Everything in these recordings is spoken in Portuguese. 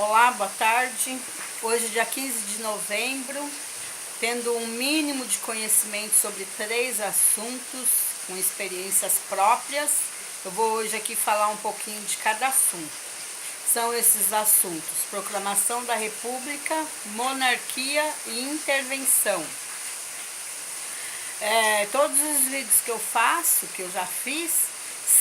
Olá, boa tarde. Hoje, dia 15 de novembro, tendo um mínimo de conhecimento sobre 3 assuntos com experiências próprias, eu vou hoje aqui falar um pouquinho de cada assunto. São esses assuntos: proclamação da República, monarquia e intervenção. Todos os vídeos que eu faço, que eu já fiz,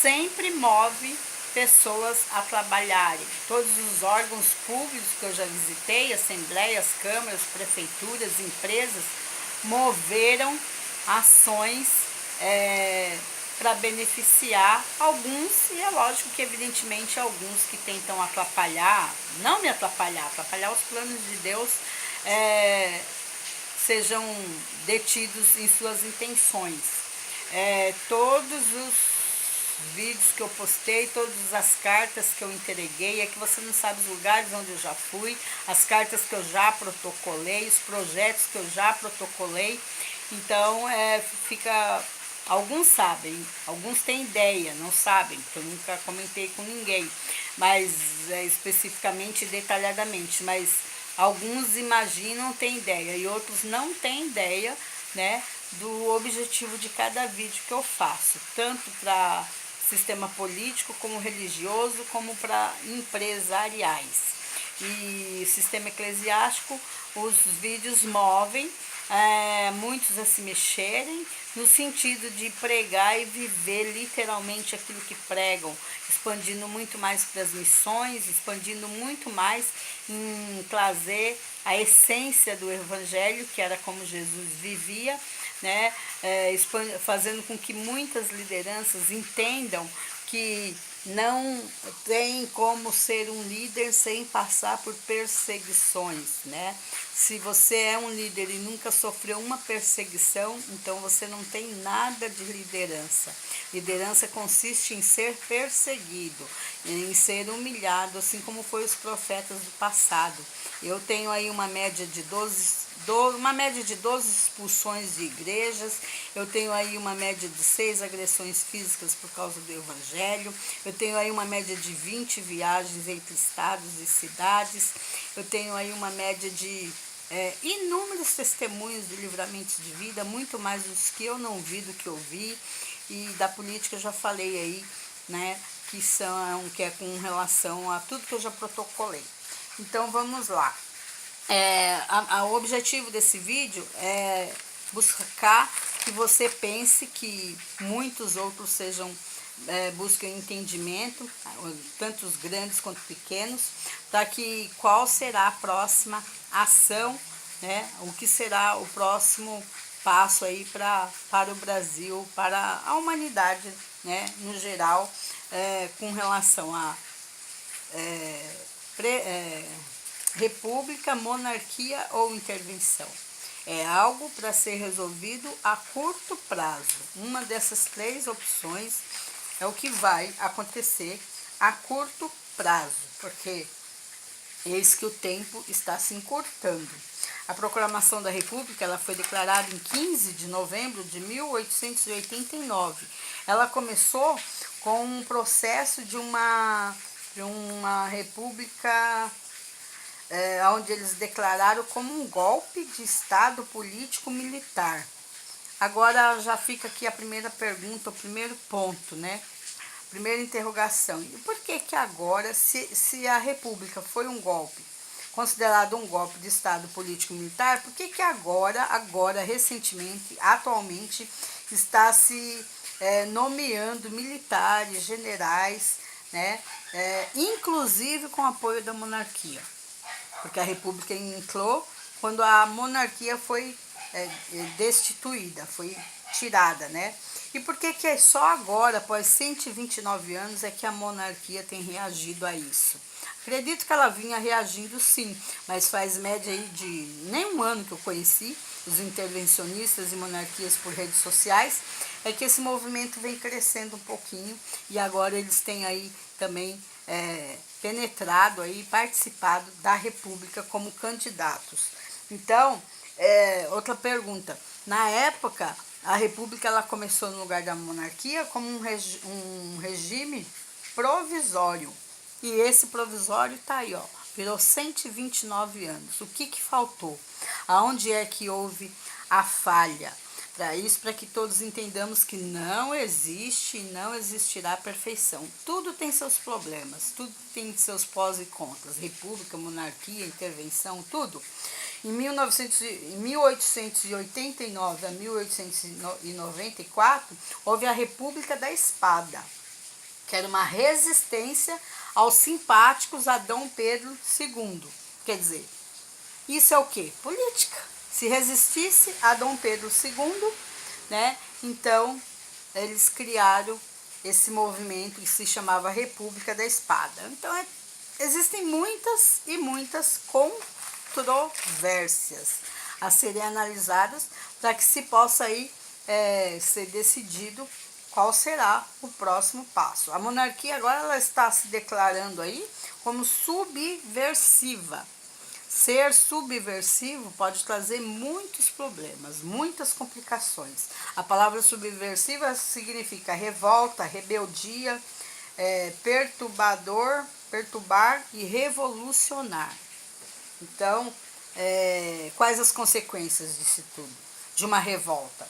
sempre move pessoas a trabalharem. Todos os órgãos públicos que eu já visitei, assembleias, câmaras, prefeituras, empresas, moveram ações para beneficiar alguns, e é lógico que evidentemente alguns que tentam atrapalhar, não me atrapalhar, atrapalhar os planos de Deus, sejam detidos em suas intenções. Todos os vídeos que eu postei, todas as cartas que eu entreguei, é que você não sabe os lugares onde eu já fui, as cartas que eu já protocolei, os projetos que eu já protocolei. Então, alguns sabem, alguns têm ideia, não sabem, porque eu nunca comentei com ninguém, mas especificamente, detalhadamente, mas alguns imaginam, têm ideia, e outros não têm ideia, né, do objetivo de cada vídeo que eu faço, tanto para sistema político, como religioso, como para empresariais. E sistema eclesiástico, os vídeos movem muitos a se mexerem, no sentido de pregar e viver literalmente aquilo que pregam, expandindo muito mais para as missões, expandindo muito mais em trazer a essência do Evangelho, que era como Jesus vivia, né? Fazendo com que muitas lideranças entendam que não tem como ser um líder sem passar por perseguições, né? Se você é um líder e nunca sofreu uma perseguição, então você não tem nada de liderança. Liderança consiste em ser perseguido, em ser humilhado, assim como foi os profetas do passado. Eu tenho aí uma média de 12 expulsões de igrejas, eu tenho aí uma média de 6 agressões físicas por causa do Evangelho, eu tenho aí uma média de 20 viagens entre estados e cidades, eu tenho aí uma média de inúmeros testemunhos de livramentos de vida, muito mais dos que eu não vi do que eu vi, e da política eu já falei aí, né, que é com relação a tudo que eu já protocolei. Então vamos lá. O objetivo desse vídeo é buscar que você pense, que muitos outros busquem entendimento, tanto os grandes quanto pequenos, para que qual será a próxima ação, né? O que será o próximo passo aí para o Brasil, para a humanidade, né, no geral, com relação a república, monarquia ou intervenção. É algo para ser resolvido a curto prazo. Uma dessas 3 opções é o que vai acontecer a curto prazo, porque eis que o tempo está se encurtando. A proclamação da República, ela foi declarada em 15 de novembro de 1889. Ela começou com um processo de uma república onde eles declararam como um golpe de Estado político-militar. Agora já fica aqui a primeira pergunta, o primeiro ponto, né? Primeira interrogação. E por que agora, se a República foi um golpe, considerado um golpe de Estado político-militar, por que agora, recentemente, atualmente, está se nomeando militares, generais, né? Inclusive com apoio da monarquia? Porque a República entrou quando a monarquia foi destituída, foi tirada, né? E por que é só agora, após 129 anos, é que a monarquia tem reagido a isso? Acredito que ela vinha reagindo sim, mas faz média aí de nem um ano que eu conheci os intervencionistas e monarquias por redes sociais, é que esse movimento vem crescendo um pouquinho, e agora eles têm aí também penetrado aí, participado da República como candidatos. Então, outra pergunta. Na época, a República ela começou no lugar da monarquia como um regime provisório. E esse provisório está aí, ó, Virou 129 anos. O que faltou? Aonde é que houve a falha? Para isso, para que todos entendamos que não existe e não existirá perfeição. Tudo tem seus problemas, tudo tem seus pós e contras. República, monarquia, intervenção, tudo. Em 1889 a 1894, houve a República da Espada, que era uma resistência aos simpáticos a Dom Pedro II. Quer dizer, isso é o quê? Política. Se resistisse a Dom Pedro II, né, então eles criaram esse movimento que se chamava República da Espada. Então existem muitas e muitas controvérsias a serem analisadas para que se possa aí ser decidido qual será o próximo passo. A monarquia agora ela está se declarando aí como subversiva. Ser subversivo pode trazer muitos problemas, muitas complicações. A palavra subversiva significa revolta, rebeldia, perturbar e revolucionar. Então, quais as consequências disso tudo? De uma revolta?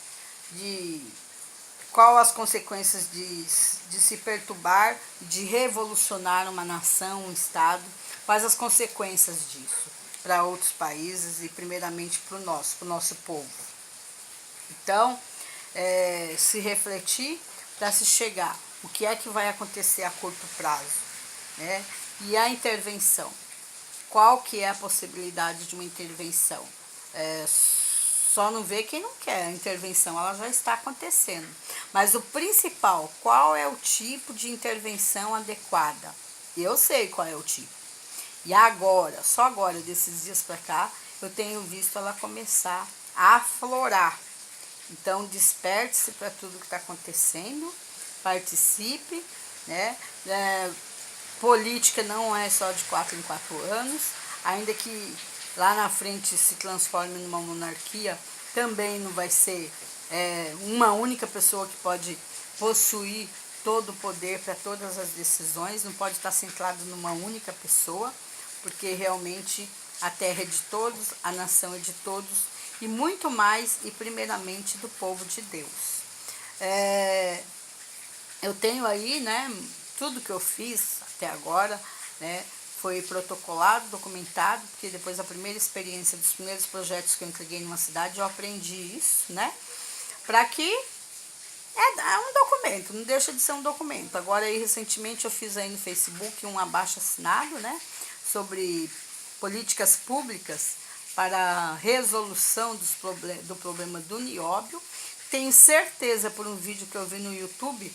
Qual as consequências de se perturbar, de revolucionar uma nação, um estado? Quais as consequências disso para outros países e primeiramente para o nosso povo? Então, se refletir para se chegar o que é que vai acontecer a curto prazo, né? E a intervenção, qual que é a possibilidade de uma intervenção? Só não vê quem não quer a intervenção, ela já está acontecendo. Mas o principal, qual é o tipo de intervenção adequada? Eu sei qual é o tipo. E agora, só agora, desses dias para cá, eu tenho visto ela começar a aflorar. Então, desperte-se para tudo que está acontecendo, participe, né? Política não é só de 4 em 4 anos, ainda que lá na frente se transforme numa monarquia, também não vai ser uma única pessoa que pode possuir todo o poder para todas as decisões, não pode estar centrado numa única pessoa, porque realmente a terra é de todos, a nação é de todos, e muito mais, e primeiramente do povo de Deus. Eu tenho aí, né, tudo que eu fiz até agora, né, foi protocolado, documentado, porque depois da primeira experiência, dos primeiros projetos que eu entreguei numa cidade, eu aprendi isso, né, para que é um documento, não deixa de ser um documento. Agora aí, recentemente, eu fiz aí no Facebook um abaixo-assinado, né, sobre políticas públicas para a resolução do problema do nióbio. Tenho certeza, por um vídeo que eu vi no YouTube,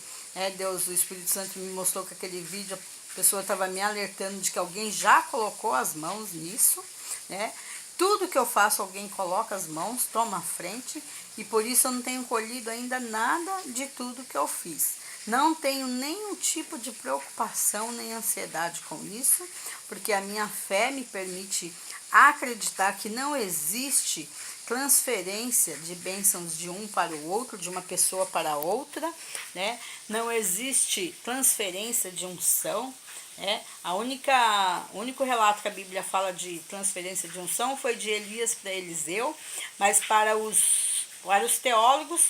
Deus, o Espírito Santo me mostrou que aquele vídeo, a pessoa estava me alertando de que alguém já colocou as mãos nisso, né? Tudo que eu faço, alguém coloca as mãos, toma a frente, e por isso eu não tenho colhido ainda nada de tudo que eu fiz. Não tenho nenhum tipo de preocupação nem ansiedade com isso, porque a minha fé me permite acreditar que não existe transferência de bênçãos de um para o outro, de uma pessoa para outra, né? Não existe transferência de unção. O único relato que a Bíblia fala de transferência de unção foi de Elias para Eliseu, mas para os teólogos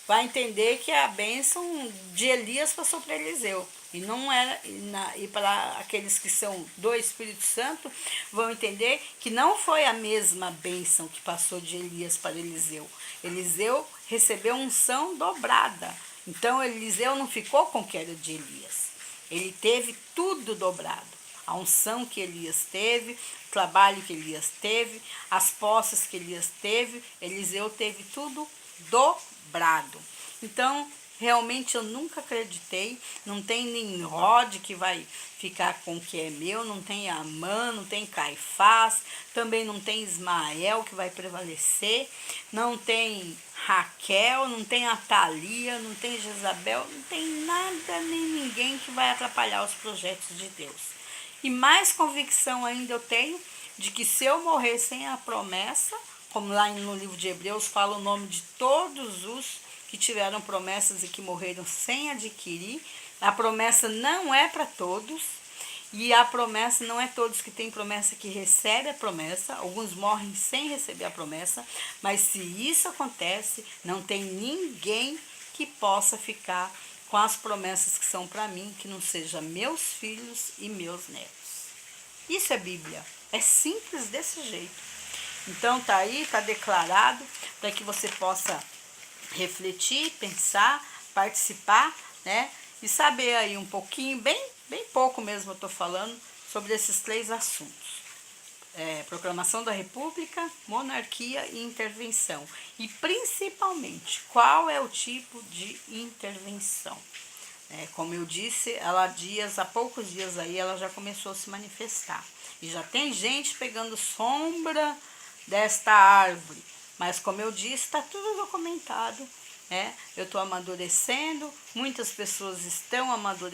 vai entender que a bênção de Elias passou para Eliseu. E não era, e para aqueles que são do Espírito Santo, vão entender que não foi a mesma bênção que passou de Elias para Eliseu. Eliseu recebeu unção dobrada. Então Eliseu não ficou com o que era de Elias. Ele teve tudo dobrado. A unção que Elias teve, o trabalho que Elias teve, as posses que Elias teve, Eliseu teve tudo dobrado. Então, realmente eu nunca acreditei, não tem Nimrod que vai ficar com o que é meu, não tem Amã, não tem Caifás, também não tem Ismael que vai prevalecer, não tem Raquel, não tem Atalia, não tem Jezabel, não tem nada nem ninguém que vai atrapalhar os projetos de Deus. E mais convicção ainda eu tenho de que se eu morrer sem a promessa, como lá no livro de Hebreus fala o nome de todos os que tiveram promessas e que morreram sem adquirir, a promessa não é para todos, E a promessa, não é todos que têm promessa que recebem a promessa, alguns morrem sem receber a promessa, mas se isso acontece, não tem ninguém que possa ficar com as promessas que são para mim, que não seja meus filhos e meus netos. Isso é Bíblia, é simples desse jeito. Então tá aí, tá declarado, para que você possa refletir, pensar, participar, né? E saber aí um pouquinho, bem pouco mesmo eu estou falando, sobre esses 3 assuntos. Proclamação da República, monarquia e intervenção. E principalmente, qual é o tipo de intervenção? Como eu disse, há poucos dias aí, ela já começou a se manifestar. E já tem gente pegando sombra desta árvore. Mas como eu disse, está tudo documentado. Eu estou amadurecendo, muitas pessoas estão amadurecendo.